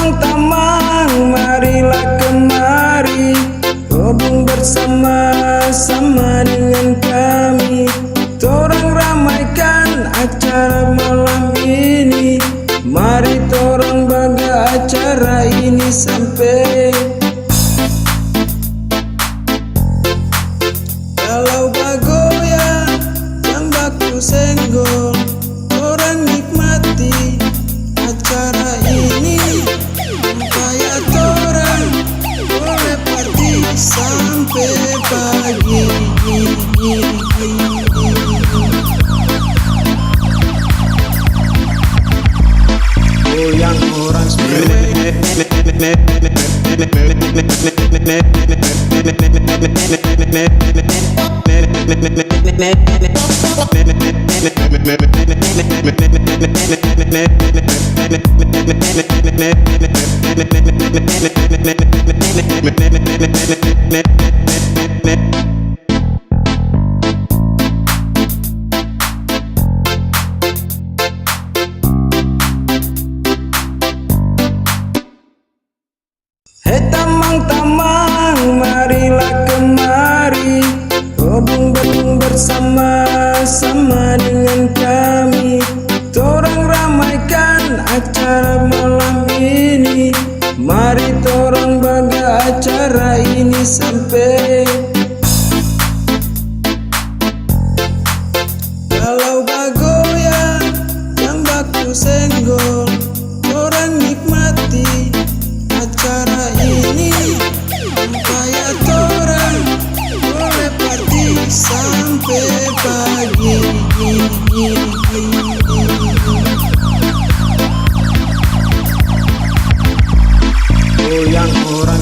tamang-tamang, marilah kemari, gabung bersama-sama dengan kami. Torang ramaikan acara malam ini, mari torang baga acara ini sampai. Kalau bagoya yang baku senggol, torang nikmati acara ini, supaya torang boleh party sampai pagi. Goyang orang Hei tamang-tamang, marilah kemari, gabung bersama-sama dengan kami. Torang ramaikan acara malam ini, mari torang baga acara ini sampai. Kalau bagoya yang baku senggol, torang nikmati acara ini, supaya torang boleh party sampai pagi. Goyang orang